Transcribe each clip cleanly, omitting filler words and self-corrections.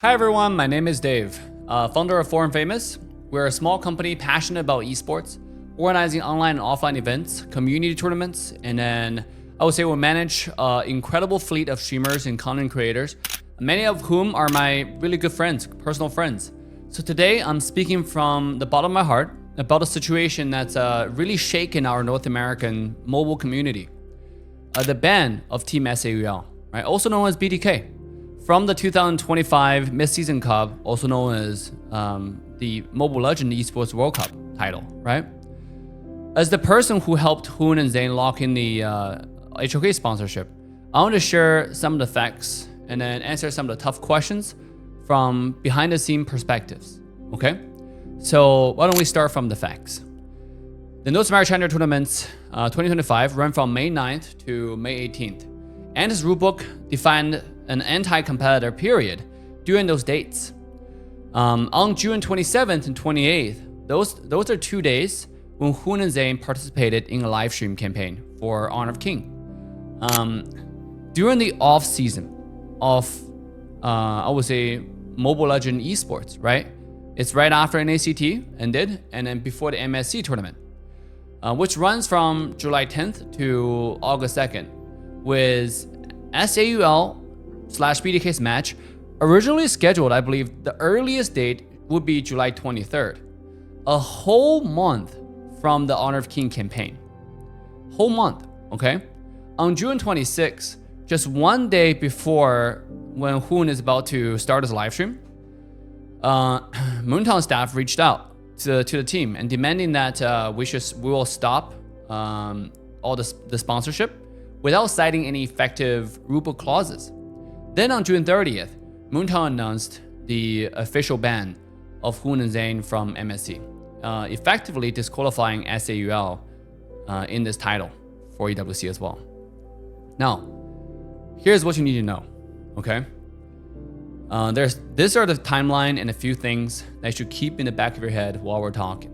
Hi everyone, my name is Dave, founder of foreignfamous. We're a small company passionate about esports, organizing online and offline events, community tournaments, and then I would say we manage an incredible fleet of streamers and content creators, many of whom are my really good friends, personal friends. So today I'm speaking from the bottom of my heart about a situation that's really shaken our North American mobile community. The ban of Team S8UL, right? Also known as BTK. From the 2025 Mid-Season Cup, also known as the Mobile Legends Esports World Cup title, right? As the person who helped Hoon and Zane lock in the HOK sponsorship, I want to share some of the facts and then answer some of the tough questions from behind-the-scene perspectives, okay? So why don't we start from the facts? The North American Challenger Tournaments 2025 run from May 9th to May 18th, and its rulebook defined an anti-competitor period during those dates. On June 27th and 28th, those are 2 days when Hoon and Zane participated in a live stream campaign for Honor of King. During the off season of, I would say, Mobile Legends esports, right? It's right after NACT ended and then before the MSC tournament, which runs from July 10th to August 2nd, with S8UL/BTK's match originally scheduled. I believe the earliest date would be July 23rd, a whole month from the Honor of King campaign. Whole month, okay? On June 26th, just 1 day before when Hoon is about to start his live stream, Moontown staff reached out to the team and demanding that we will stop all the sponsorship without citing any effective rulebook clauses. Then on June 30th, Moontown announced the official ban of Hoon and Zane from MSC, effectively disqualifying S8UL in this title for EWC as well. Now, here's what you need to know, okay? These are the timeline and a few things that you should keep in the back of your head while we're talking.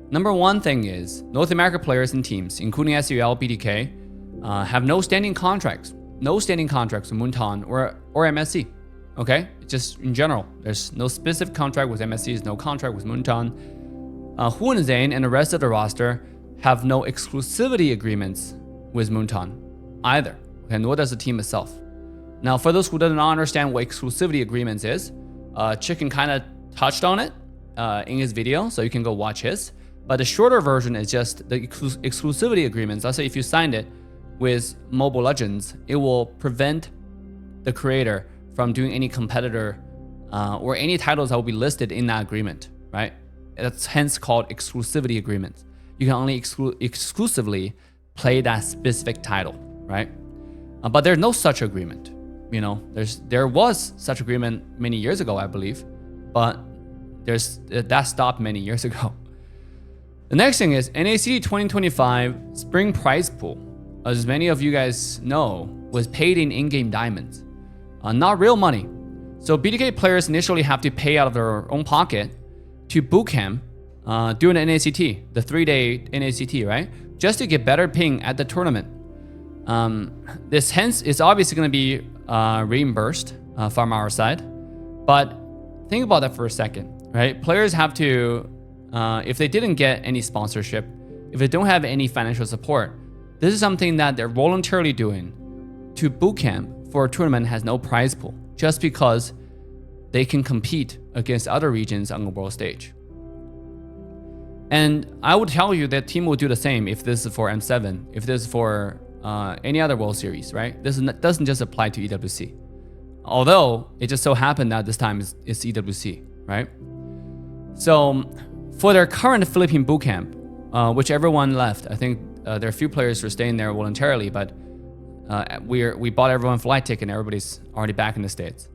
Number one thing is, North American players and teams, including S8UL, BTK, have no standing contracts with Moontown or MSC, okay? Just in general, there's no specific contract with MSC, there's no contract with Moontown. Hoon and Zane and the rest of the roster have no exclusivity agreements with Moontown either, okay? Nor does the team itself. Now, for those who don't understand what exclusivity agreements is, Chicken kind of touched on it in his video, so you can go watch his. But the shorter version is just the exclusivity agreements. Let's say if you signed it with Mobile Legends, it will prevent the creator from doing any competitor or any titles that will be listed in that agreement, right? That's hence called exclusivity agreements. You can only exclusively play that specific title, right? But there's no such agreement. You know, there was such agreement many years ago, I believe, but that stopped many years ago. The next thing is NACT 2025 Spring Prize Pool, as many of you guys know, was paid in in-game diamonds, not real money. So BTK players initially have to pay out of their own pocket to bootcamp during the NACT, the 3-day NACT, right? Just to get better ping at the tournament. This hence is obviously going to be reimbursed from our side, but think about that for a second, right? Players have to, if they didn't get any sponsorship, if they don't have any financial support, this is something that they're voluntarily doing to bootcamp for a tournament has no prize pool, just because they can compete against other regions on the world stage. And I would tell you that team will do the same if this is for M7, if this is for any other World Series, right? This doesn't just apply to EWC. Although it just so happened that this time it's EWC, right? So for their current Philippine bootcamp, which everyone left, I think there are a few players who are staying there voluntarily, but we bought everyone a flight ticket and everybody's already back in the States.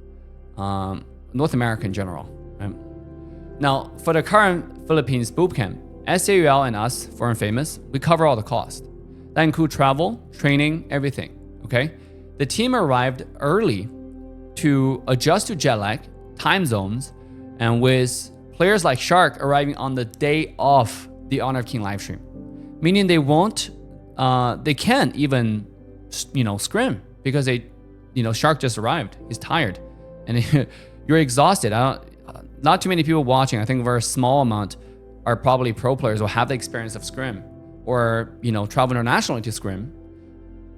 North America in general, right? Now, for the current Philippines bootcamp, S8UL and us, foreignfamous, we cover all the cost. That includes travel, training, everything, okay? The team arrived early to adjust to jet lag, time zones, and with players like Shark arriving on the day of the Honor of King livestream, meaning they can't even, scrim because Shark just arrived. He's tired, and You're exhausted. Not too many people watching. I think a very small amount are probably pro players or have the experience of scrim, or travel internationally to scrim.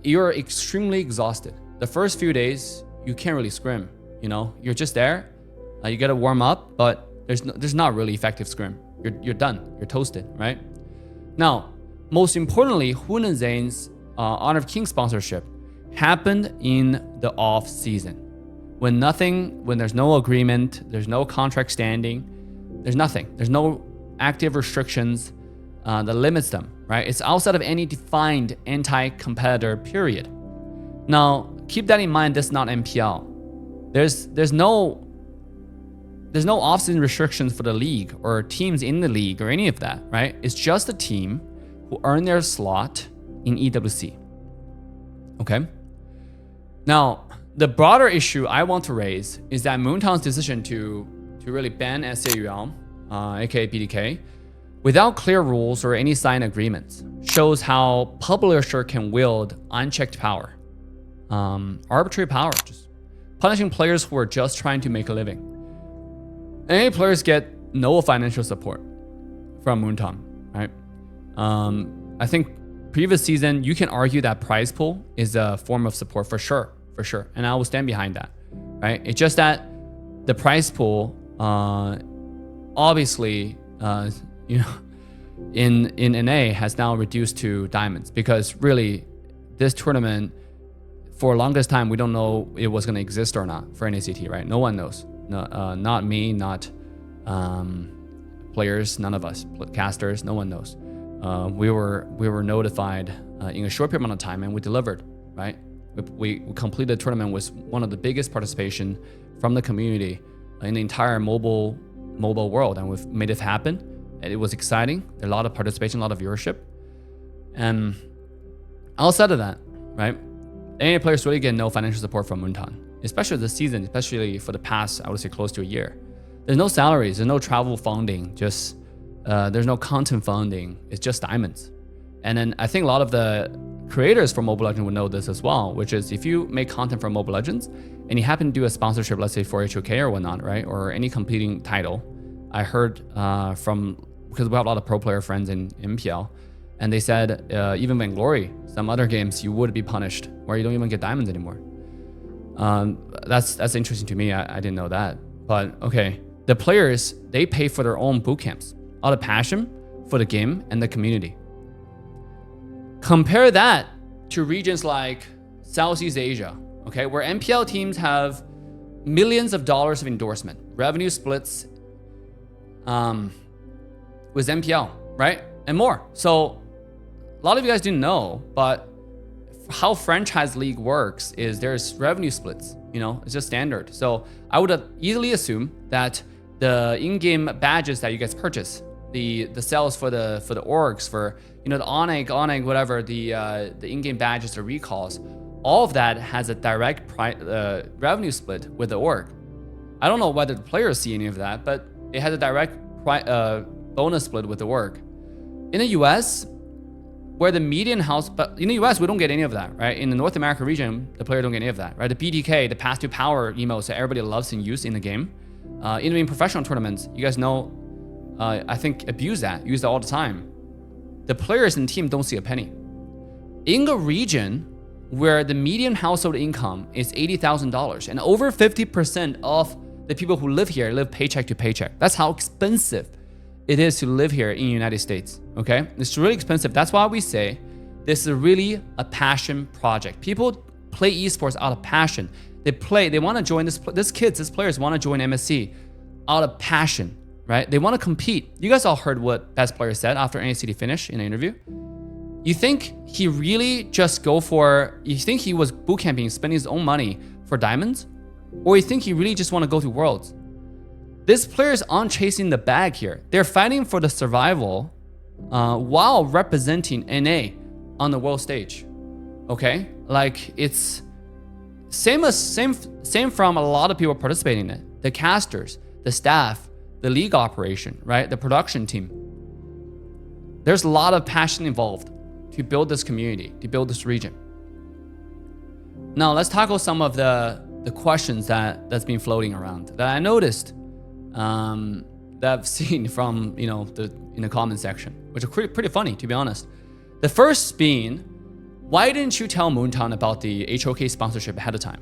You're extremely exhausted. The first few days, you can't really scrim. You're just there. You got to warm up, but there's not really effective scrim. You're done. You're toasted, right? Now, most importantly, Hun and Zane's Honor of King sponsorship happened in the off season, when there's no agreement, there's no contract standing, there's nothing. There's no active restrictions that limits them, right? It's outside of any defined anti-competitor period. Now, keep that in mind. This is not MPL. There's no off-season restrictions for the league or teams in the league or any of that, right? It's just a team who earn their slot in EWC. Okay? Now, the broader issue I want to raise is that Moontown's decision to really ban S8UL, aka BTK, without clear rules or any signed agreements, shows how publisher can wield unchecked power, arbitrary power, just punishing players who are just trying to make a living. NA players get no financial support from Moontown, right? I think previous season, you can argue that prize pool is a form of support for sure. And I will stand behind that, right? It's just that the prize pool, obviously, in NA has now reduced to diamonds, because really this tournament, for longest time, we don't know it was going to exist or not for NACT, right? No one knows. No, not me, not players, none of us, casters, no one knows. We were notified in a short period of time, and we delivered, right? We completed the tournament with one of the biggest participation from the community in the entire mobile world, and we've made it happen. And it was exciting. A lot of participation, a lot of viewership. And outside of that, right, NA players really get no financial support from Moontown, especially this season, especially for the past, I would say, close to a year. There's no salaries, there's no travel funding, just there's no content funding. It's just diamonds. And then I think a lot of the creators for Mobile Legends would know this as well, which is if you make content for Mobile Legends and you happen to do a sponsorship, let's say for HOK or whatnot, right, or any competing title, I heard because we have a lot of pro player friends in MPL, and they said even Vainglory, some other games, you would be punished where you don't even get diamonds anymore. That's interesting to me. I didn't know that. But okay, the players, they pay for their own boot camps out of passion for the game and the community. Compare that to regions like Southeast Asia, okay, where MPL teams have millions of dollars of endorsement, revenue splits with MPL, right? And more. So a lot of you guys didn't know, but how franchise league works is there's revenue splits, it's just standard. So I would easily assume that the in-game badges that you guys purchase, the sales for the orgs, for the Oneg, whatever, the in-game badges, the recalls, all of that has a direct revenue split with the org. I don't know whether the players see any of that, but it has a direct bonus split with the org. In the US, where the median house, but in the US, we don't get any of that, right? In the North America region, the player don't get any of that, right? The BTK, the path to power emotes that everybody loves and use in the game. Even in professional tournaments, you guys know, I think use that all the time. The players in the team don't see a penny. In the region where the median household income is $80,000 and over 50% of the people who live here live paycheck to paycheck. That's how expensive it is to live here in the United States, okay? It's really expensive. That's why we say this is really a passion project. People play esports out of passion. They want to join these players want to join MSC out of passion, right? They want to compete. You guys all heard what best player said after NACT finished in an interview. You think he really just you think he was boot camping, spending his own money for diamonds? Or you think he really just want to go to Worlds? These players aren't chasing the bag here. They're fighting for the survival while representing NA on the world stage. Okay? Like it's same from a lot of people participating in it. The casters, the staff, the league operation, right? The production team. There's a lot of passion involved to build this community, to build this region. Now let's tackle some of the the questions that's been floating around that I noticed, that I've seen from in the comment section, which are pretty funny, to be honest. The first being, why didn't you tell Moontown about the HOK sponsorship ahead of time?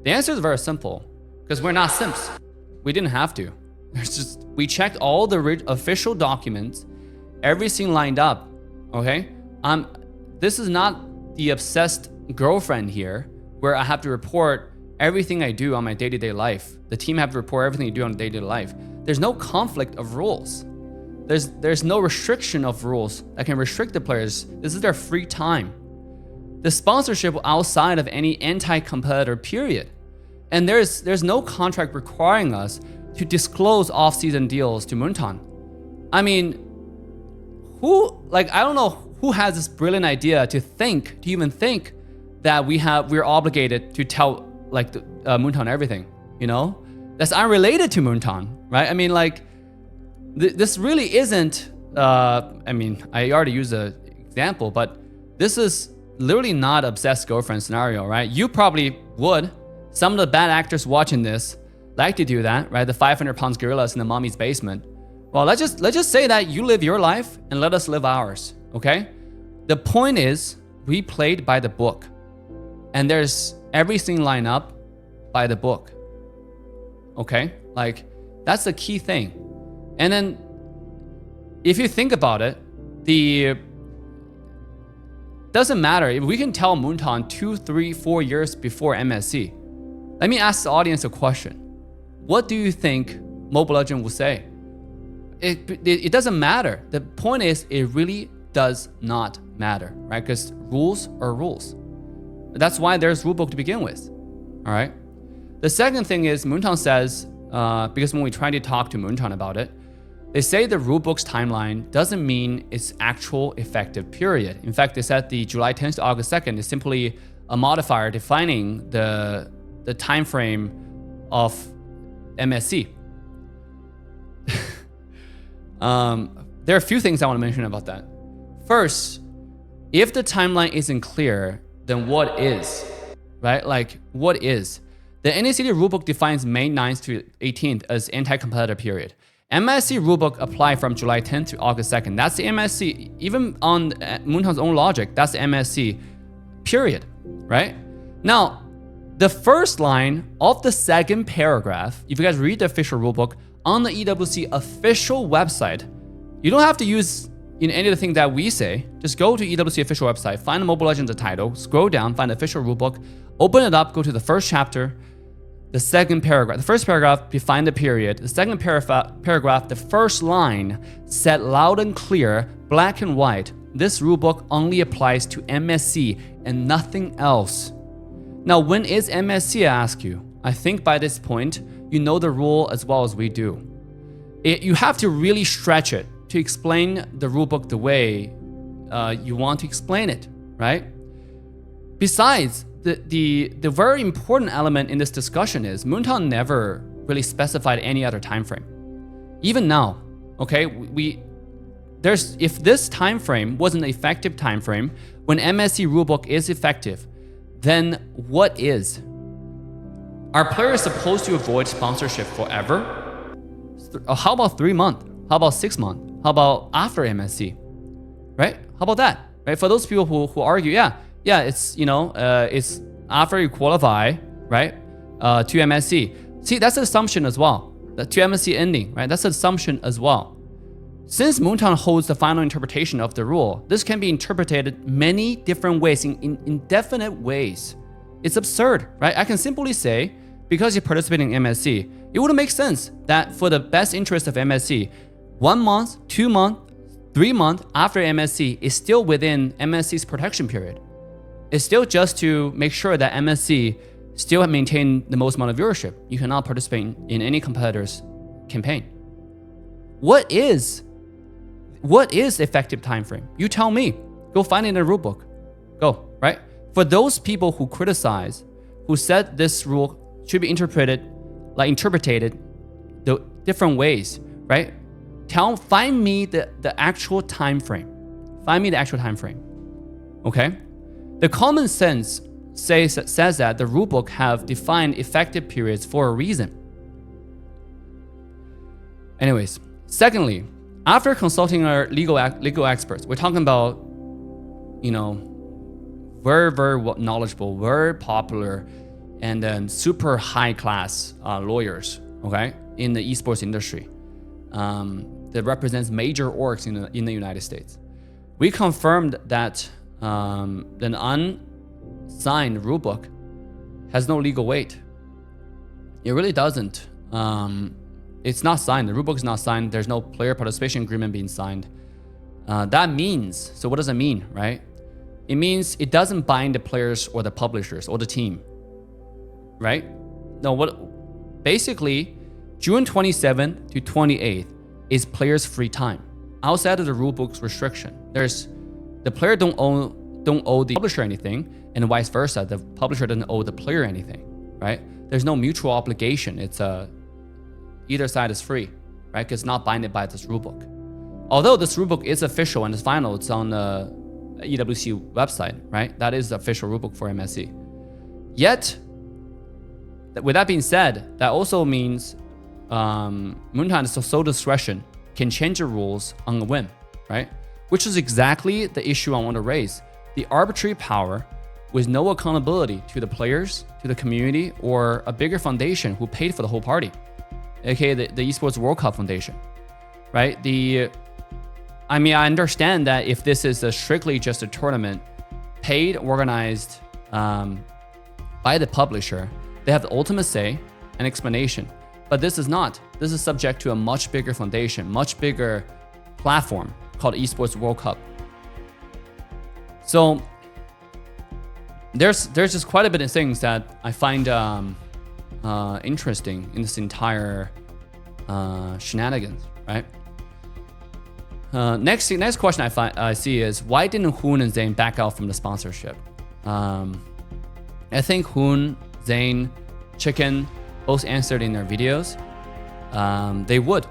The answer is very simple, because we're not simps. We didn't have to. We checked all the official documents, everything lined up. Okay, this is not the obsessed girlfriend here, where I have to report everything I do on my day-to-day life. The team have to report everything you do on day-to-day life. There's no conflict of rules. There's no restriction of rules that can restrict the players. This is their free time. The sponsorship outside of any anti-competitor period. And there's no contract requiring us to disclose off-season deals to Moontown. I mean, I don't know who has this brilliant idea to even think that we're obligated to tell Moontown everything, That's unrelated to Moontown, right? I mean, this really isn't, I already used an example, but this is literally not obsessed girlfriend scenario, right? You probably would. Some of the bad actors watching this like to do that, right? The 500-pound gorillas in the mommy's basement. Well, let's just say that you live your life and let us live ours, okay? The point is, we played by the book, and there's everything lined up by the book, okay? That's the key thing. And then, if you think about it, doesn't matter if we can tell Moontown 2, 3, 4 years before MSC. Let me ask the audience a question. What do you think Mobile Legends will say? It doesn't matter. The point is, it really does not matter, right? Because rules are rules. That's why there's rulebook to begin with, all right? The second thing is, Moontown says, because when we try to talk to Moontown about it, they say the rulebook's timeline doesn't mean its actual effective period. In fact, they said the July 10th to August 2nd is simply a modifier defining the time frame of MSC. There are a few things I want to mention about that. First, if the timeline isn't clear, then what is, right? What is? The NACD rulebook defines May 9th to 18th as anti-competitor period. MSC rulebook apply from July 10th to August 2nd. That's the MSC, even on Moontown's own logic, that's the MSC period, right? Now, the first line of the second paragraph, if you guys read the official rulebook on the EWC official website, you don't have to use any of the things that we say. Just go to EWC official website, find the Mobile Legends title, scroll down, find the official rulebook, open it up, go to the first chapter, the second paragraph. The first paragraph, define the period. The second paragraph, the first line, said loud and clear, black and white, this rulebook only applies to MSC and nothing else. Now, when is MSC, I ask you? I think by this point, you know the rule as well as we do. You have to really stretch it to explain the rulebook the way you want to explain it, right? Besides, the very important element in this discussion is Moontown never really specified any other time frame. Even now, okay, if this time frame was an effective time frame when MSC rulebook is effective, then what is? Are players supposed to avoid sponsorship forever? How about 3 months? How about 6 months? How about after MSC? Right? How about that? Right? For those people who argue, yeah, it's it's after you qualify, right? To MSC. See, that's an assumption as well. The to MSC ending, right? That's an assumption as well. Since Moontown holds the final interpretation of the rule, this can be interpreted many different ways, in indefinite ways. It's absurd, right? I can simply say, because you're participating in MSC, it would make sense that for the best interest of MSC, 1 month, 2 months, 3 months after MSC is still within MSC's protection period. It's still just to make sure that MSC still maintain the most amount of viewership. You cannot participate in any competitor's campaign. What is effective time frame? You tell me. Go find it in the rulebook. Go, right? For those people who criticize, who said this rule should be interpreted the different ways, right? Find me the actual time frame. Find me the actual time frame. Okay? The common sense says that the rulebook have defined effective periods for a reason. Anyways, secondly, after consulting our legal experts, we're talking about, very, very knowledgeable, very popular, and then super high class lawyers, okay, in the esports industry that represents major orgs in the United States. We confirmed that an unsigned rulebook has no legal weight. It really doesn't. It's not signed. The rulebook is not signed. There's no player participation agreement being signed. That means, so what does it mean, right? It means it doesn't bind the players or the publishers or the team, right? No, basically, June 27th to 28th is players' free time. Outside of the rulebook's restriction, the player don't owe the publisher anything, and vice versa. The publisher doesn't owe the player anything, right? There's no mutual obligation. It's either side is free, right? Because it's not binded by this rulebook. Although this rulebook is official and it's final, it's on the EWC website, right? That is the official rulebook for MSC. Yet, with that being said, that also means Moontown sole discretion can change the rules on a whim, right? Which is exactly the issue I want to raise. The arbitrary power with no accountability to the players, to the community, or a bigger foundation who paid for the whole party, aka the Esports World Cup Foundation, right? I understand that if this is strictly just a tournament paid, organized by the publisher, they have the ultimate say and explanation. But this is not. This is subject to a much bigger foundation, much bigger platform called Esports World Cup. So there's just quite a bit of things that I find interesting in this entire shenanigans, right? Next question I see is, why didn't Hoon and Zane back out from the sponsorship? I think Hoon, Zane, Chicken both answered in their videos. They would.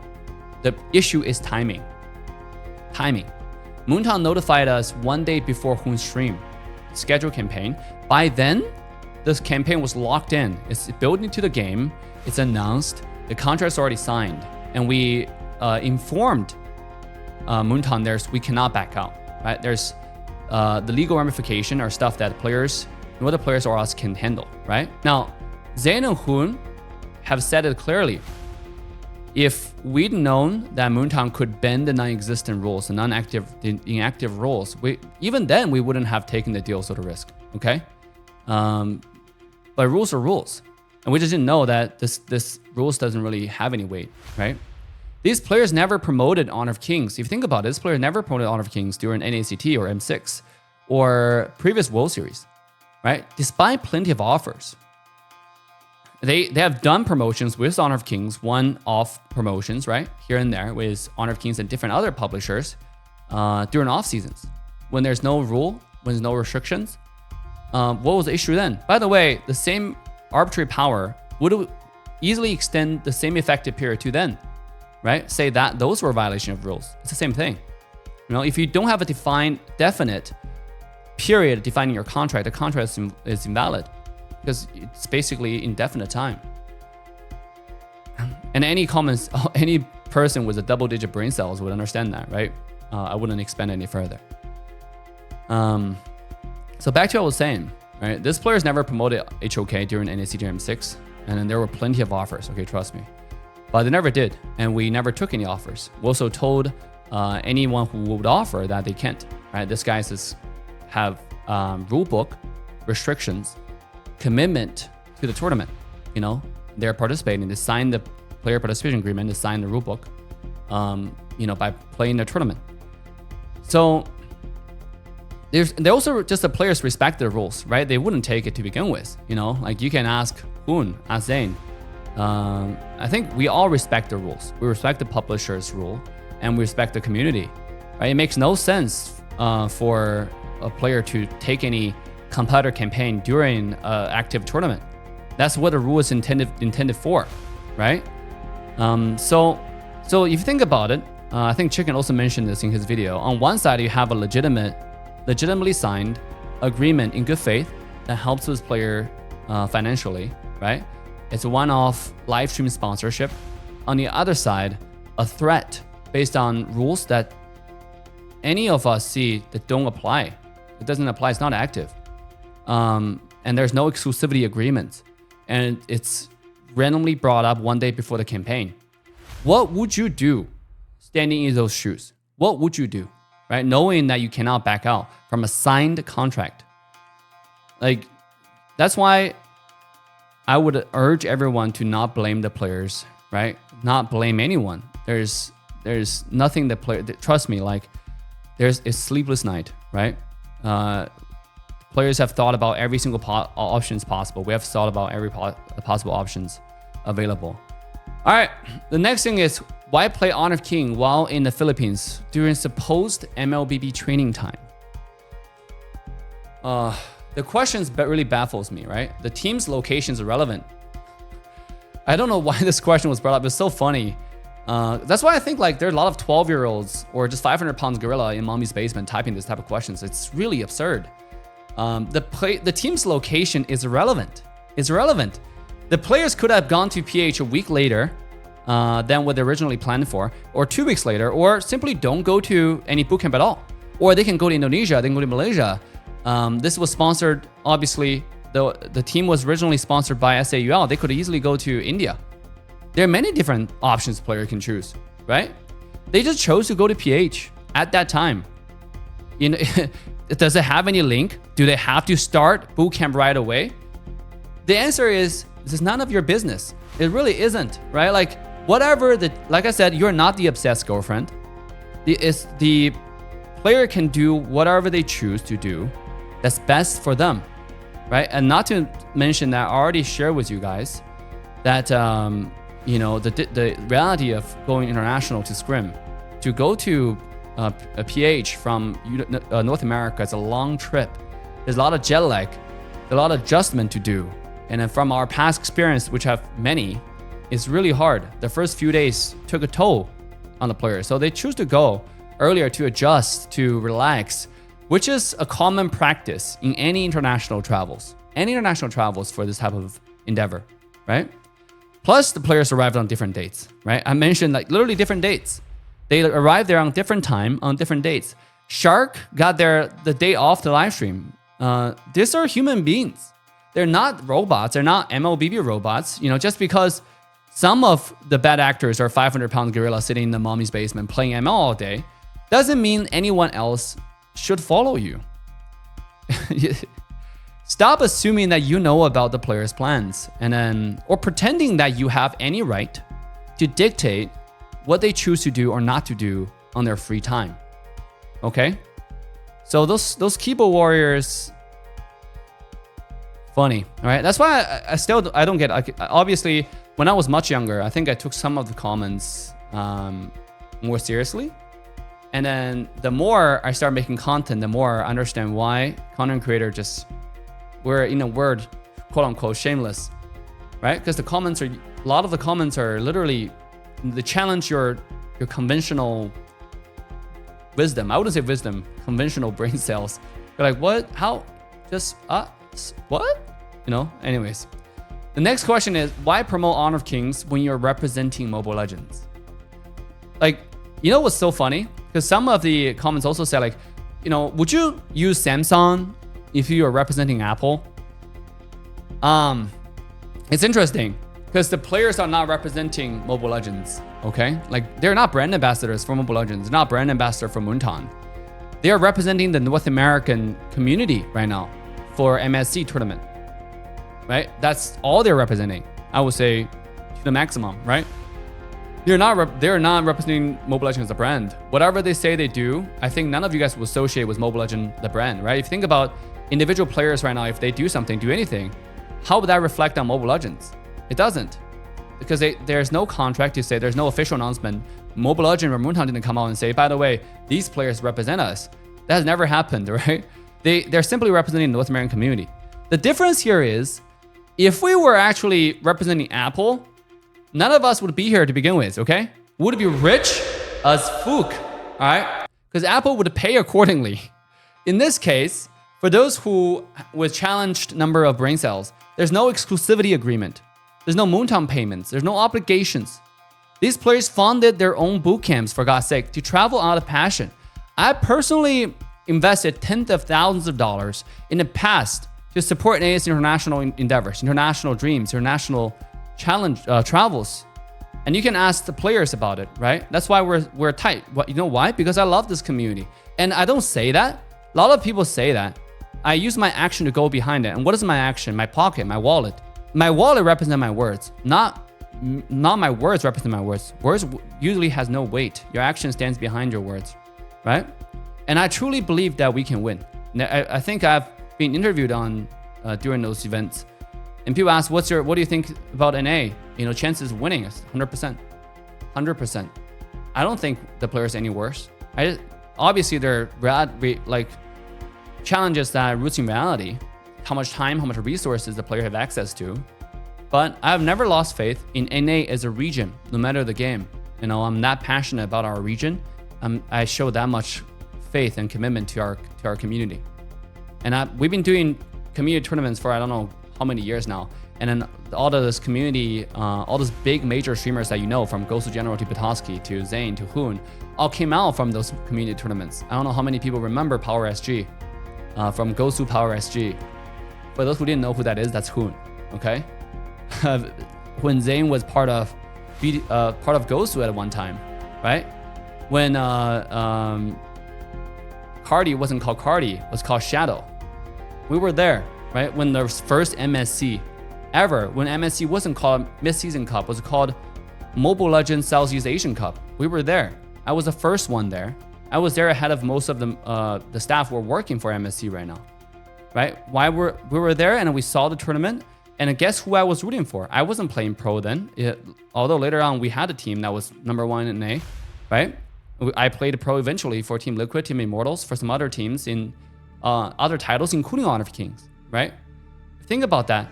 The issue is timing. Moontown notified us one day before Hoon's stream scheduled campaign. By then, this campaign was locked in. It's built into the game. It's announced. The contract's already signed, and we informed Moontown we cannot back out. Right? There's the legal ramification or stuff that the players or us can handle. Right? Now, Zane and Hoon have said it clearly. If we'd known that Moontown could bend the non-existent rules, the inactive rules, even then we wouldn't have taken the deal sort of risk. Okay, but rules are rules, and we just didn't know that this rules doesn't really have any weight, right? These players never promoted Honor of Kings. If you think about it, this player never promoted Honor of Kings during NACT or M6 or previous World Series, right? Despite plenty of offers. They have done promotions with Honor of Kings, one-off promotions, right? Here and there with Honor of Kings and different other publishers during off seasons. When there's no rule, when there's no restrictions, what was the issue then? By the way, the same arbitrary power would easily extend the same effective period to then, right? Say that those were a violation of rules. It's the same thing. If you don't have a definite period defining your contract, the contract is invalid, because it's basically indefinite time. And any person with a double-digit brain cells would understand that, right? I wouldn't expand any further. So back to what I was saying, right? This player's never promoted HOK during NACT M6, and then there were plenty of offers, okay, trust me. But they never did, and we never took any offers. We also told anyone who would offer that they can't, right? This guys have rule book restrictions, commitment to the tournament. They're participating. They signed the player participation agreement. They signed the rulebook. By playing the tournament. So they also just the players respect the rules, right? They wouldn't take it to begin with. Like you can ask Hoon, ask Zane. I think we all respect the rules. We respect the publisher's rule, and we respect the community. Right? It makes no sense for a player to take any competitor campaign during an active tournament. That's what the rule is intended for, right? So if you think about it, I think Chicken also mentioned this in his video. On one side, you have a legitimately signed agreement in good faith that helps this player financially, right? It's a one-off live stream sponsorship. On the other side, a threat based on rules that any of us see that don't apply. It doesn't apply, it's not active. And there's no exclusivity agreement. And it's randomly brought up one day before the campaign. What would you do standing in those shoes? What would you do, right? Knowing that you cannot back out from a signed contract. Like, that's why I would urge everyone to not blame the players, right? Not blame anyone. There's nothing that trust me, like, there's a sleepless night, right? Players have thought about every single options possible. We have thought about every possible options available. All right, the next thing is, why play Honor of King while in the Philippines during supposed MLBB training time? The question really baffles me, right? The team's location is irrelevant. I don't know why this question was brought up. It's so funny. That's why I think like there are a lot of 12-year-olds or just 500 pounds gorilla in mommy's basement typing this type of questions. It's really absurd. The team's location is irrelevant. It's irrelevant. The players could have gone to PH a week later than what they originally planned for, or 2 weeks later, or simply don't go to any bootcamp at all. Or they can go to Indonesia, they can go to Malaysia. This was sponsored, obviously, the team was originally sponsored by S8UL. They could easily go to India. There are many different options player can choose, right? They just chose to go to PH at that time. You know, does it have any link? Do they have to start bootcamp right away? The answer is, this is none of your business. It really isn't, right? Like, whatever like I said, you're not the obsessed girlfriend. The player can do whatever they choose to do that's best for them, right? And not to mention that I already shared with you guys that, you know, the reality of going international to scrim, to go to a PH from North America, it's a long trip. There's a lot of jet lag, a lot of adjustment to do. And then from our past experience, which have many, it's really hard. The first few days took a toll on the players. So they choose to go earlier to adjust, to relax, which is a common practice in any international travels. Any international travels for this type of endeavor, right? Plus, the players arrived on different dates, right? I mentioned like literally different dates. They arrived there on different time, on different dates. Shark got there the day off the live stream. These are human beings. They're not robots. They're not MLBB robots. You know, just because some of the bad actors are 500-pound gorilla sitting in the mommy's basement playing ML all day, doesn't mean anyone else should follow you. Stop assuming that you know about the player's plans or pretending that you have any right to dictate what they choose to do or not to do on their free time. Okay? So those keyboard warriors, funny, all right? That's why I don't get, obviously, when I was much younger, I think I took some of the comments more seriously. And then the more I start making content, the more I understand why content creator we're, in a word, quote unquote, shameless, right? Because a lot of the comments are literally, they challenge your conventional wisdom. I wouldn't say wisdom, conventional brain cells. You're like, what? How? Just, what? You know, anyways. The next question is, why promote Honor of Kings when you're representing Mobile Legends? Like, you know what's so funny? Because some of the comments also say like, you know, would you use Samsung if you are representing Apple? It's interesting because the players are not representing Mobile Legends, okay? Like, they're not brand ambassadors for Mobile Legends, not brand ambassador for Moontown. They are representing the North American community right now for MSC tournament, right? That's all they're representing, I would say, to the maximum, right? They're not representing Mobile Legends as a brand. Whatever they say they do, I think none of you guys will associate with Mobile Legends, the brand, right? If you think about individual players right now, if they do anything, how would that reflect on Mobile Legends? It doesn't, because there's no contract to say, there's no official announcement. Mobile Legends or Moontown didn't come out and say, by the way, these players represent us. That has never happened, right? They're simply representing the North American community. The difference here is, if we were actually representing Apple, none of us would be here to begin with, okay? We would be rich as fuck, all right? Because Apple would pay accordingly. In this case, For those who with challenged number of brain cells, there's no exclusivity agreement. There's no Moontown payments. There's no obligations. These players funded their own boot camps, for God's sake, to travel out of passion. I personally invested tens of thousands of dollars in the past to support NA's international endeavors, international dreams, international challenge travels. And you can ask the players about it, right? That's why we're tight. You know why? Because I love this community. And I don't say that. A lot of people say that. I use my action to go behind it. And what is my action? My pocket, my wallet. My wallet represents my words, not my words represent my words. Words usually has no weight. Your action stands behind your words, right? And I truly believe that we can win. I think I've been interviewed on during those events, and people ask, what do you think about NA? Chances of winning is 100%, 100%. I don't think the players are any worse. Obviously there are like challenges that are roots in reality, how much time, how much resources the player have access to. But I've never lost faith in NA as a region, no matter the game. I'm that passionate about our region. I show that much faith and commitment to our community. And we've been doing community tournaments for I don't know how many years now. And then all of this community, all those big major streamers that from Ghost General to Petoskey to Zane to Hoon, all came out from those community tournaments. I don't know how many people remember Power SG, from Gosu Power SG. For those who didn't know who that is, that's Hoon, okay? When Zane was part of Gosu at one time, right? When Cardi wasn't called Cardi, it was called Shadow. We were there, right? When the first MSC ever, when MSC wasn't called Mid-Season Cup, it was called Mobile Legends Southeast Asian Cup. We were there. I was the first one there. I was there ahead of most of the staff who were working for MSC right now, right? We were there and we saw the tournament. And guess who I was rooting for? I wasn't playing pro then. Although later on we had a team that was #1 in A, right? I played pro eventually for Team Liquid, Team Immortals, for some other teams in other titles, including Honor of Kings, right? Think about that.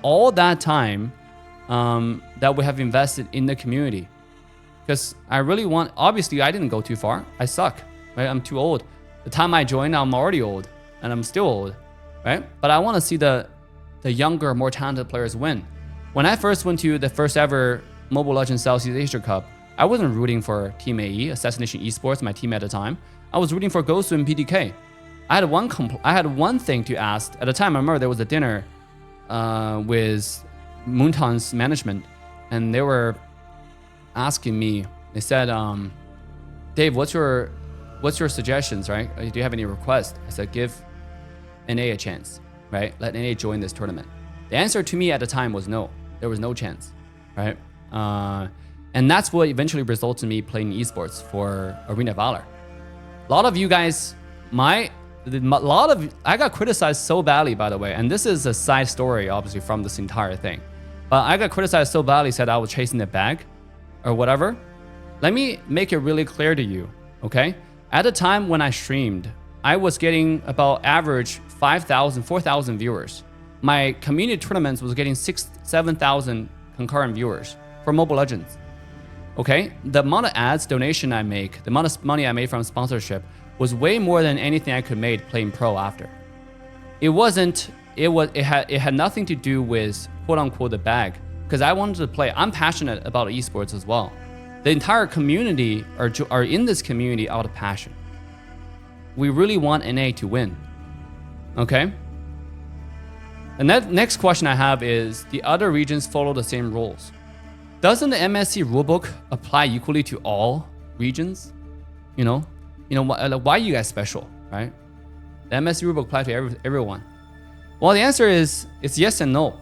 All that time that we have invested in the community. Because I really obviously I didn't go too far. I suck, right? I'm too old. The time I joined, I'm already old and I'm still old, right? But I want to see the younger, more talented players win. When I first went to the first ever Mobile Legends Southeast Asia Cup, I wasn't rooting for Team AE, Assassination Esports, my team at the time. I was rooting for Gosu and BTK. I had one thing to ask. At the time, I remember there was a dinner with Moontown's management, and they were asking me, they said, Dave, what's your suggestions, right? Do you have any requests? I said, give NA a chance, right? Let NA join this tournament. The answer to me at the time was no. There was no chance, right? And that's what eventually resulted in me playing esports for Arena of Valor. A lot of you guys, I got criticized so badly, by the way, and this is a side story, obviously, from this entire thing. But I got criticized so badly, said I was chasing the bag or whatever. Let me make it really clear to you, okay? At the time when I streamed, I was getting about average 5,000, 4,000 viewers. My community tournaments was getting 6,000, 7,000 concurrent viewers for Mobile Legends. Okay, the amount of ads, donation I make, the amount of money I made from sponsorship was way more than anything I could make playing pro after. It had nothing to do with quote unquote the bag, because I wanted to play. I'm passionate about esports as well. The entire community are in this community out of passion. We really want NA to win. Okay. And that next question I have is, the other regions follow the same rules. Doesn't the MSC rulebook apply equally to all regions? Why are you guys special, right? The MSC rulebook applies to everyone. Well, the answer is it's yes and no.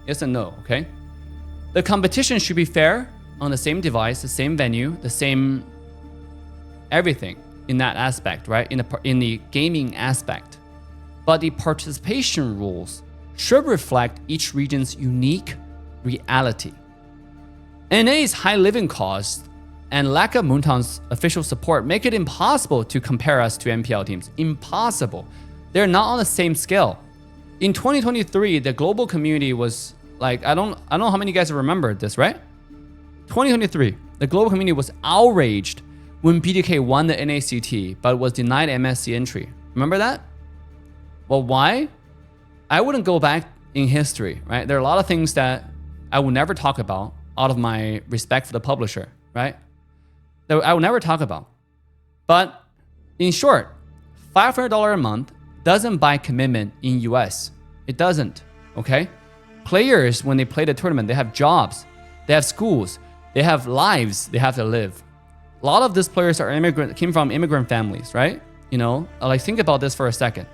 Yes and no, okay? The competition should be fair on the same device, the same venue, the same everything in that aspect, right? In the gaming aspect. But the participation rules should reflect each region's unique reality. NA's high living costs and lack of Moontown's official support make it impossible to compare us to MPL teams. Impossible. They're not on the same scale. In 2023, the global community was like, I don't know how many guys remember this, right? 2023, the global community was outraged when BTK won the NACT, but was denied MSC entry. Remember that? Well, why? I wouldn't go back in history, right? There are a lot of things that I will never talk about out of my respect for the publisher, right? That I will never talk about. But in short, $500 a month doesn't buy commitment in US. It doesn't, okay? Players, when they play the tournament, they have jobs, they have schools, they have lives they have to live. A lot of these players are came from immigrant families, right? You know, like think about this for a second.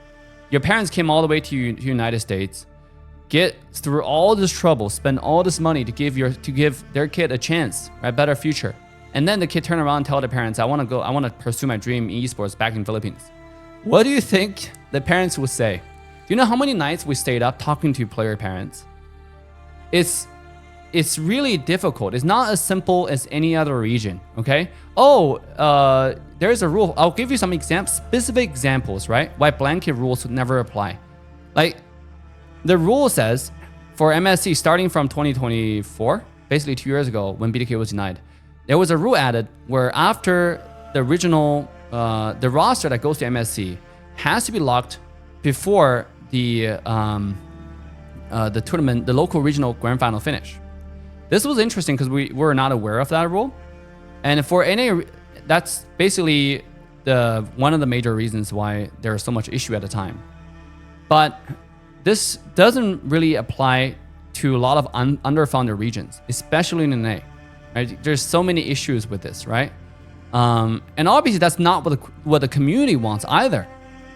Your parents came all the way to United States, get through all this trouble, spend all this money to give their kid a chance, a better future. And then the kid turn around and tell the parents, I want to pursue my dream in esports back in Philippines. What do you think the parents would say? Do you know how many nights we stayed up talking to player parents? It's really difficult. It's not as simple as any other region, okay? There's a rule. I'll give you some specific examples, right? Why blanket rules would never apply. Like, the rule says for MSC starting from 2024, basically 2 years ago when BTK was denied, there was a rule added where after the original, the roster that goes to MSC has to be locked before the tournament, the local regional grand final finish. This was interesting because we were not aware of that rule. And for NA, that's basically one of the major reasons why there was so much issue at the time. But this doesn't really apply to a lot of underfunded regions, especially in NA. Right? There's so many issues with this, right? And obviously that's not what the community wants either.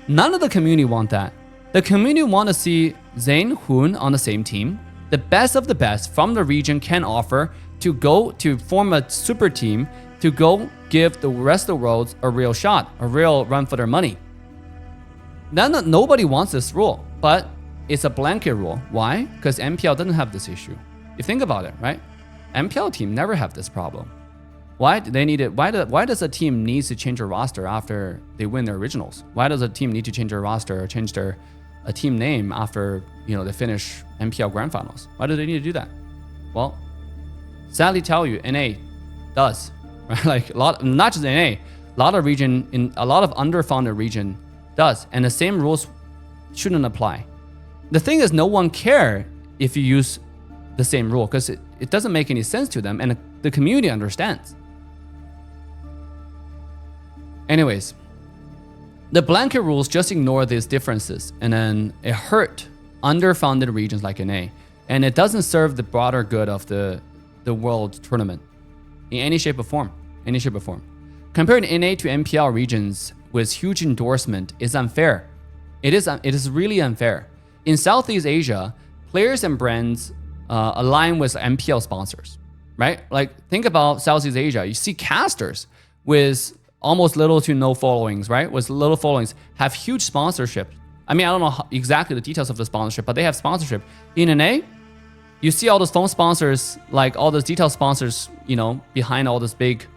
None of the community want that. The community want to see Zane, Hoon on the same team. The best of the best from the region can offer to go to form a super team to go give the rest of the world a real shot, a real run for their money. Nobody wants this rule, but it's a blanket rule. Why? Because MPL doesn't have this issue. You think about it, right? MPL team never have this problem. Why do they need it? Why does a team need to change a roster after they win their originals? Why does a team need to change their roster or change a team name after they finish MPL grand finals? Why do they need to do that? Well, sadly tell you, NA does, right? Like not just NA, a lot of underfunded region does, and the same rules shouldn't apply. The thing is, no one care if you use the same rule because it doesn't make any sense to them, and the community understands. Anyways, the blanket rules just ignore these differences, and then it hurt underfunded regions like NA, and it doesn't serve the broader good of the world tournament in any shape or form. Comparing NA to MPL regions with huge endorsement is unfair. It is really unfair. In Southeast Asia, players and brands align with MPL sponsors, right? Like think about Southeast Asia. You see casters with almost little to no followings, right? With little followings have huge sponsorship. I mean, I don't know exactly the details of the sponsorship, but they have sponsorship. In NA, you see all those phone sponsors, like all those detailed sponsors, behind all those big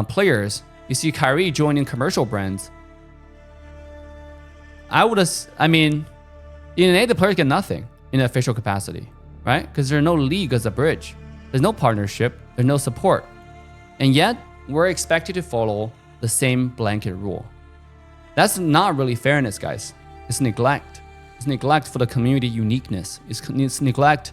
players. You see Kyrie joining commercial brands. In NA, the players get nothing in official capacity, right? Because there's no league as a bridge. There's no partnership. There's no support. And yet, we're expected to follow the same blanket rule. That's not really fairness, guys. It's neglect. It's neglect for the community uniqueness. It's neglect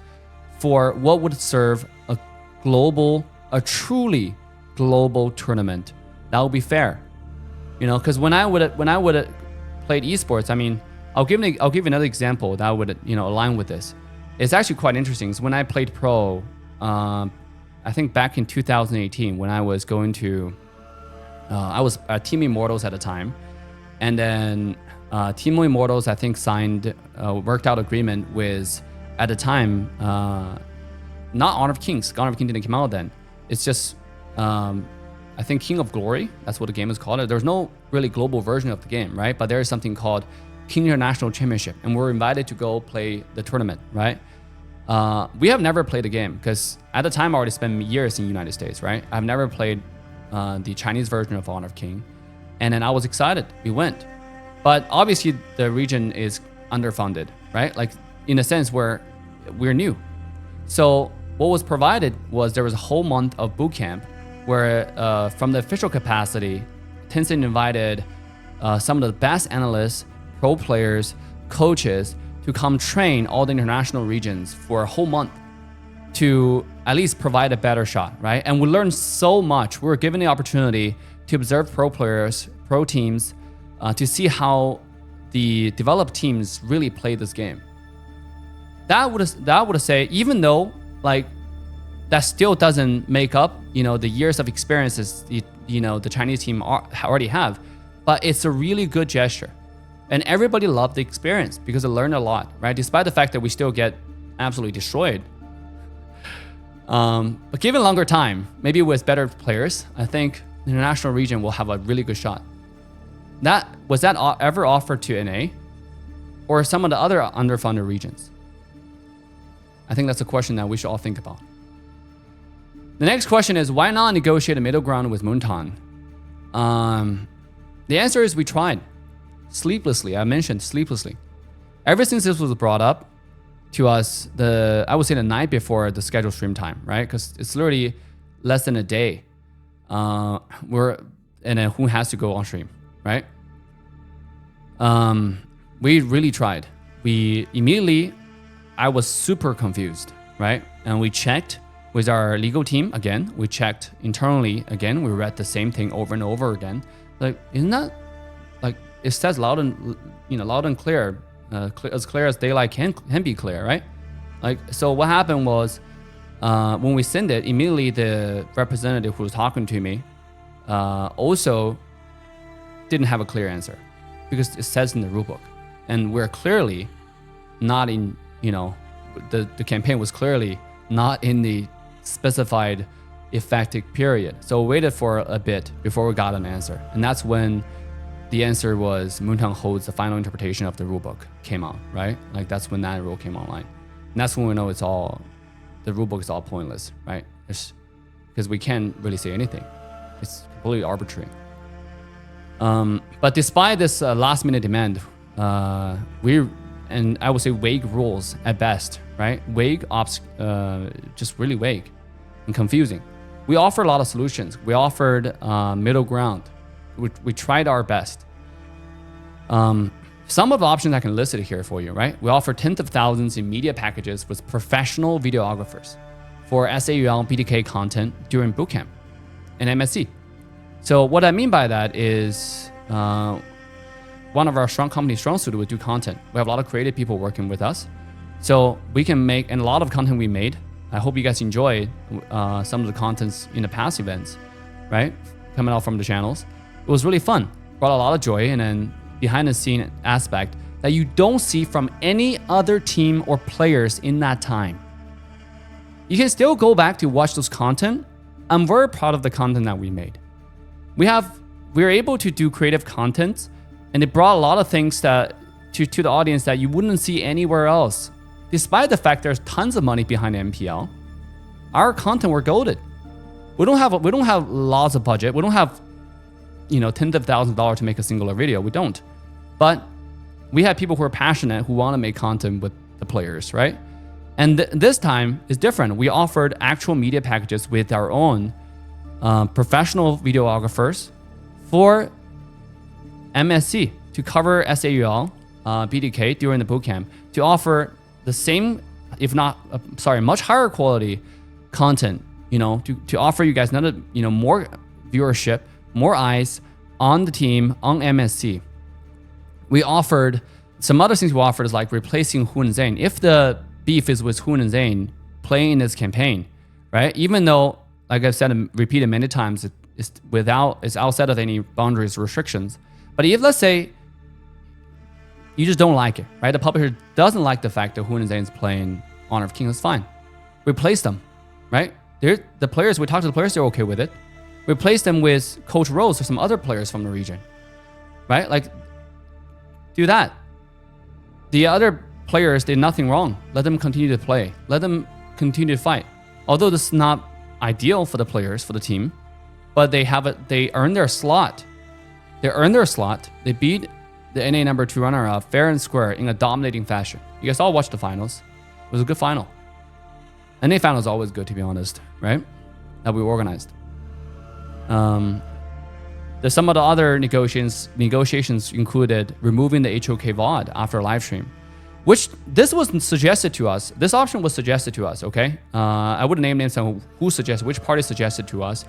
for what would serve a truly global tournament that would be fair. Because when I would have played esports, I'll give you another example that would align with this. It's actually quite interesting. So when I played pro, I think back in 2018 when I was going to, I was at Team Immortals at the time, and then Team Immortals I think worked out agreement with, at the time, not Honor of Kings. Honor of Kings didn't come out then. It's just I think King of Glory. That's what the game is called. There's no really global version of the game, right? But there is something called King International Championship, and we're invited to go play the tournament, right? We have never played the game because at the time I already spent years in the United States, right? I've never played the Chinese version of Honor of King, and then I was excited. We went, but obviously the region is underfunded, right? Like in a sense where we're new. So what was provided was there was a whole month of boot camp where from the official capacity, Tencent invited some of the best analysts, pro players coaches to come train all the international regions for a whole month to at least provide a better shot, right? And we learned so much. We were given the opportunity to observe pro players, pro teams, to see how the developed teams really play this game. That would say, even though like that still doesn't make up, the years of experiences the Chinese team already have, but it's a really good gesture, and everybody loved the experience because they learned a lot, right? Despite the fact that we still get absolutely destroyed. But given longer time, maybe with better players, I think the international region will have a really good shot. Was that ever offered to NA or some of the other underfunded regions? I think that's a question that we should all think about. The next question is, why not negotiate a middle ground with Moontown? The answer is we tried sleeplessly. I mentioned sleeplessly. Ever since this was brought up to us, I would say the night before the scheduled stream time, right? Because it's literally less than a day. And then who has to go on stream, right? We really tried. I was super confused, right? And we checked with our legal team again. We checked internally again. We read the same thing over and over again. Like, isn't that like it says loud and clear, as clear as daylight can be clear, right? Like, so what happened was when we sent it, immediately the representative who was talking to me also didn't have a clear answer because it says in the rulebook, and we're clearly not in. The campaign was clearly not in the specified effective period. So we waited for a bit before we got an answer. And that's when the answer was Moontown holds the final interpretation of the rulebook came out, right? Like that's when that rule came online. And that's when we know the rulebook is all pointless, right? Because we can't really say anything. It's completely arbitrary. But despite this last minute demand, and I would say vague rules at best, right? Vague, just really vague and confusing. We offered a lot of solutions. We offered middle ground. We tried our best. Some of the options I can list it here for you, right? We offer tens of thousands in media packages with professional videographers for S8UL BTK content during bootcamp and MSC. So what I mean by that is one of our strong suit would do content. We have a lot of creative people working with us. So we can make, and a lot of content we made. I hope you guys enjoyed some of the contents in the past events, right? Coming out from the channels. It was really fun. Brought a lot of joy and then behind the scene aspect that you don't see from any other team or players in that time. You can still go back to watch those content. I'm very proud of the content that we made. We're able to do creative content, and it brought a lot of things that to the audience that you wouldn't see anywhere else. Despite the fact there's tons of money behind MPL, our content were goated. We don't have lots of budget. We don't have tens of thousands of dollars to make a singular video. We don't. But we have people who are passionate who want to make content with the players, right? And this time is different. We offered actual media packages with our own professional videographers for MSC to cover S8UL, BTK during the bootcamp, to offer the same, if not, much higher quality content, to offer you guys more viewership, more eyes on the team, on MSC. We offered some other things. We offered is like replacing Hoon and Zane. If the beef is with Hoon and Zane playing in this campaign, right? Even though, like I've said and repeated many times, it's outside of any boundaries or restrictions. But if, let's say, you just don't like it, right? The publisher doesn't like the fact that Hoon and Zane's playing Honor of Kings, that's fine. Replace them, right? The players, we talked to the players, they're okay with it. Replace them with Coach Rose or some other players from the region, right? Like, do that. The other players did nothing wrong. Let them continue to play. Let them continue to fight. Although this is not ideal for the players, for the team, but they earned their slot. They beat the NA number 2 runner-up fair and square in a dominating fashion. You guys all watched the finals. It was a good final. NA final is always good, to be honest, right? That we organized. Some of the other negotiations included removing the HOK VOD after a live stream, which this was suggested to us. This option was suggested to us, okay? I wouldn't name names on who suggested, which party suggested to us,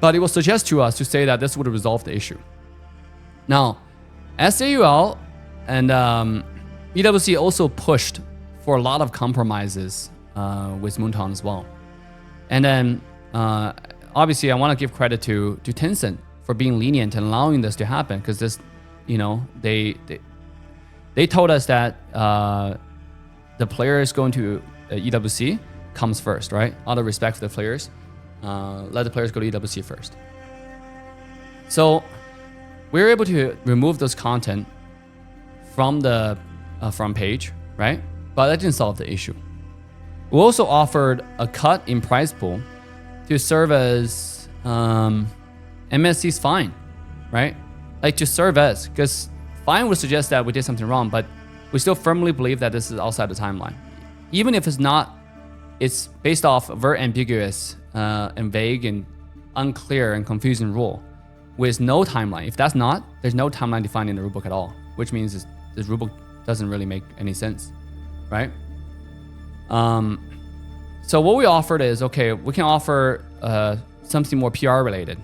but it was suggested to us to say that this would resolve the issue. Now, S8UL and EWC also pushed for a lot of compromises with Moontown as well. And then, obviously, I want to give credit to Tencent for being lenient and allowing this to happen, because this, they told us that the players going to EWC comes first, right? Out of respect for the players, let the players go to EWC first. So we were able to remove those content from the front page, right? But that didn't solve the issue. We also offered a cut in prize pool to serve as MSC's fine, right? Like to serve as, because fine would suggest that we did something wrong, but we still firmly believe that this is outside the timeline. Even if it's not, it's based off a very ambiguous and vague and unclear and confusing rule with no timeline. If that's not, there's no timeline defined in the rulebook at all, which means this rulebook doesn't really make any sense, right? So what we offered is, okay, we can offer something more PR related,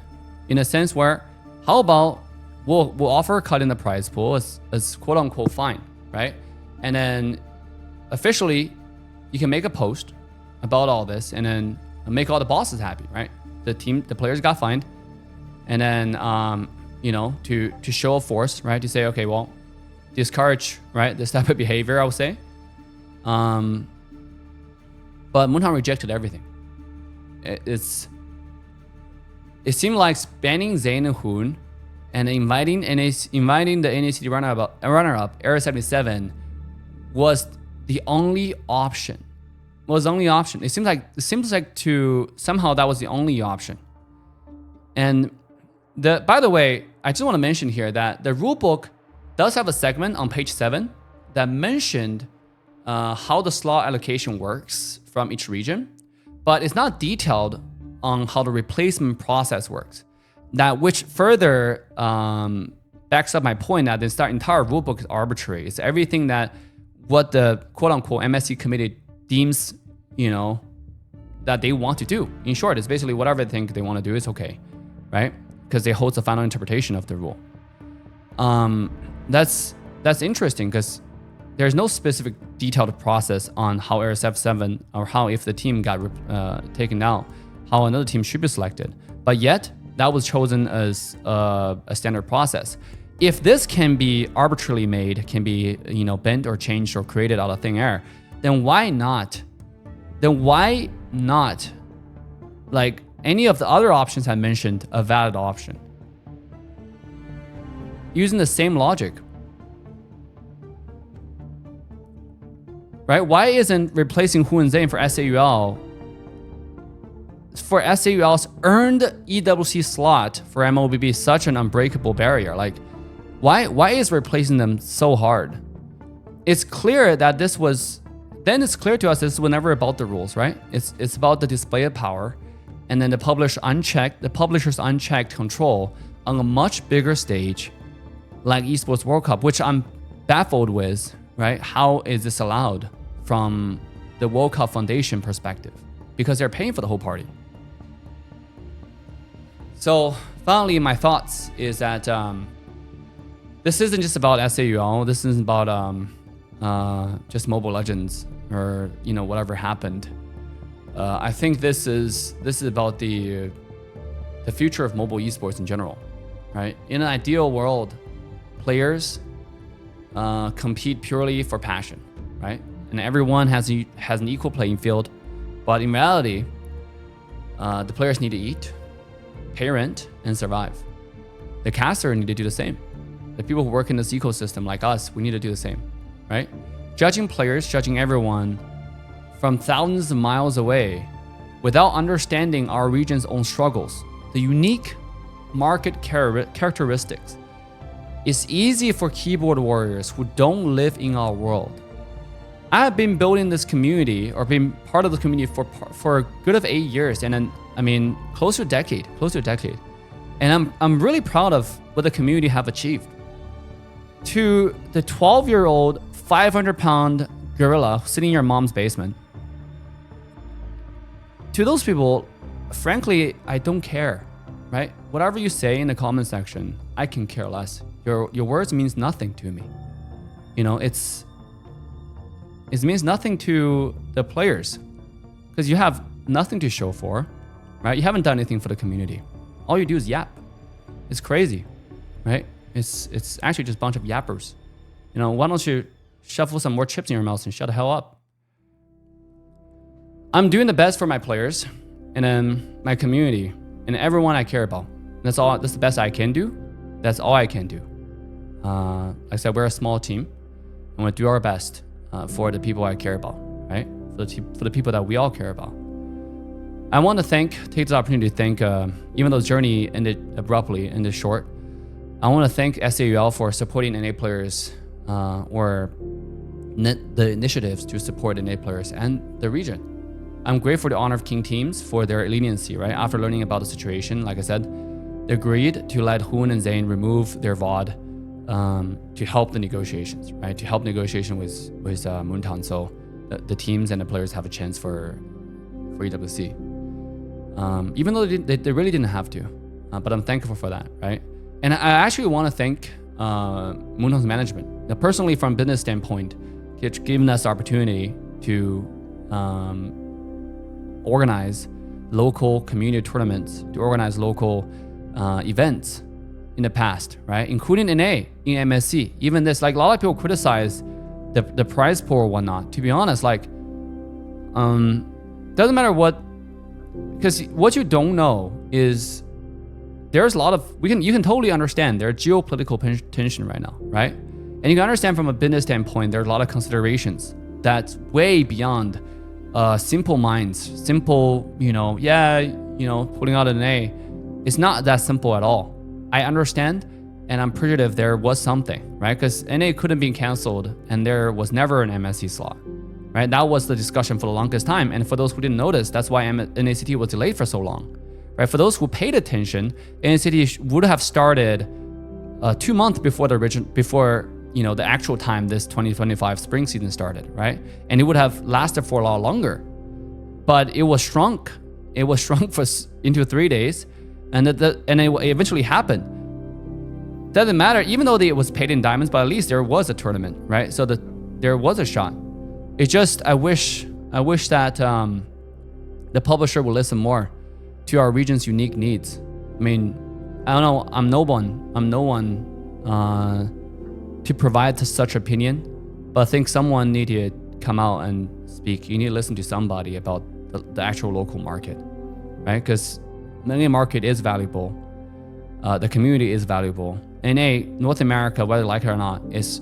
in a sense where, how about we'll offer a cut in the prize pool as quote unquote fine, right? And then officially, you can make a post about all this and then make all the bosses happy, right? The players got fined, and then to show a force, right? To say, okay, well, discourage, right, this type of behavior, I would say. But Moontown rejected everything. It seemed like banning Zayn and Hoon and inviting the NACD runner-up, Era 77, was the only option. It seems like to somehow that was the only option. And by the way, I just want to mention here that the rulebook does have a segment on page 7 that mentioned how the slot allocation works from each region, but it's not detailed on how the replacement process works. That which further backs up my point that this entire rulebook is arbitrary. It's everything that what the quote-unquote MSC committee deems, that they want to do. In short, it's basically whatever they think they want to do is okay, right? Because they hold the final interpretation of the rule. That's interesting because there's no specific detailed process on how Era 77 or how if the team got taken out, how another team should be selected. But yet, that was chosen as a standard process. If this can be arbitrarily made, can be bent or changed or created out of thin air, then why not? Like any of the other options I mentioned, a valid option? Using the same logic, right? Why isn't replacing Hu and Zayn for S8UL? For S8UL's earned EWC slot for MOBB such an unbreakable barrier? Like, why is replacing them so hard? It's clear that this was. Then it's clear to us this was never about the rules, right? It's about the display of power, and then the publisher's unchecked control on a much bigger stage, like Esports World Cup, which I'm baffled with, right? How is this allowed from the World Cup Foundation perspective? Because they're paying for the whole party. So finally, my thoughts is that this isn't just about S8UL. This isn't about just Mobile Legends or whatever happened. I think this is about the future of mobile esports in general, right? In an ideal world, players compete purely for passion, right? And everyone has an equal playing field. But in reality, the players need to eat, pay rent, and survive. The caster need to do the same. The people who work in this ecosystem, like us, we need to do the same, right? Judging players, judging everyone from thousands of miles away without understanding our region's own struggles, the unique market characteristics. It's easy for keyboard warriors who don't live in our world. I have been building this community or been part of the community for a good of 8 years, and then close to a decade. And I'm really proud of what the community have achieved. To the 12-year-old, 500-pound gorilla sitting in your mom's basement, to those people, frankly, I don't care, right? Whatever you say in the comment section, I can care less. Your words means nothing to me. You know, it means nothing to the players because you have nothing to show for, right? You haven't done anything for the community. All you do is yap. It's crazy, right? It's actually just a bunch of yappers. You know, why don't you shuffle some more chips in your mouth and shut the hell up? I'm doing the best for my players and then my community and everyone I care about. That's the best I can do. That's all I can do. Like I said, we're a small team and we'll do our best for the people I care about, right? For the people that we all care about. I want to take this opportunity to thank, even though the journey ended abruptly, ended short, I want to thank S8UL for supporting NA players or the initiatives to support NA players and the region. I'm grateful to Honor of King teams for their leniency, right? After learning about the situation, like I said, they agreed to let Hoon and Zane remove their VOD to help the negotiations, right? To help negotiation with Moontown, so the teams and the players have a chance for EWC. Even though they really didn't have to, but I'm thankful for that, right? And I actually want to thank Moontown's management. Now, personally, from a business standpoint, it's given us the opportunity to organize local community tournaments, to organize local events in the past, right? Including NA in MSC. Even this, like a lot of people criticize the prize pool or whatnot. To be honest, like, doesn't matter what, because what you don't know is there's a lot of, you can totally understand there's geopolitical tension right now, right? And you can understand from a business standpoint, there's a lot of considerations that's way beyond simple minds, simple, pulling out an A. It's not that simple at all. I understand, and I'm appreciative there was something, right? Because NA couldn't be canceled, and there was never an MSC slot, right? That was the discussion for the longest time. And for those who didn't notice, that's why NACT was delayed for so long, right? For those who paid attention, NACT would have started 2 months before the actual time this 2025 spring season started, right? And it would have lasted for a lot longer, but it was shrunk. It was shrunk into 3 days, and it eventually happened. Doesn't matter, even though it was paid in diamonds, but at least there was a tournament, right? So there was a shot. It's just I wish that the publisher will listen more to our region's unique needs. I mean, I don't know. I'm no one to provide such opinion, but I think someone needed to come out and speak. You need to listen to somebody about the actual local market, right? Because the market is valuable. The community is valuable. NA, North America, whether you like it or not, is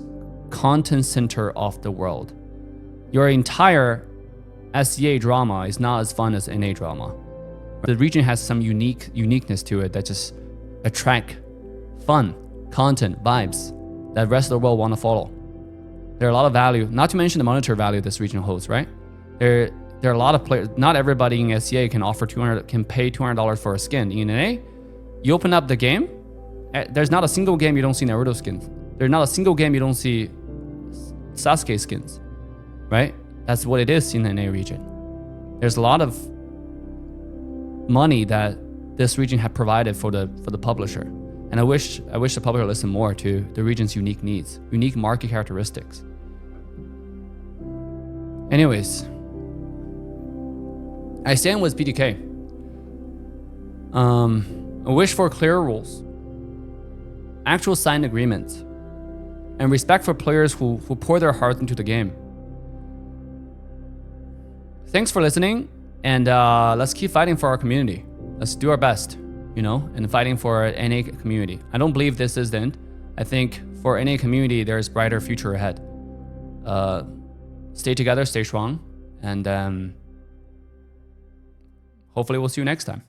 content center of the world. Your entire SEA drama is not as fun as NA drama. The region has some uniqueness to it that just attract fun, content, vibes that the rest of the world want to follow. There are a lot of value, not to mention the monetary value this region holds, right? There are a lot of players. Not everybody in SEA can pay $200 for a skin. In NA, you open up the game, there's not a single game you don't see Naruto skins. There's not a single game you don't see Sasuke skins, right? That's what it is in the NA region. There's a lot of money that this region had provided for the publisher. And I wish the publisher listened more to the region's unique needs, unique market characteristics. Anyways, I stand with BTK. I wish for clear rules, actual signed agreements, and respect for players who pour their hearts into the game. Thanks for listening, and let's keep fighting for our community. Let's do our best, and fighting for our NA community. I don't believe this is the end. I think for NA community, there's brighter future ahead. Stay together, stay strong, and hopefully we'll see you next time.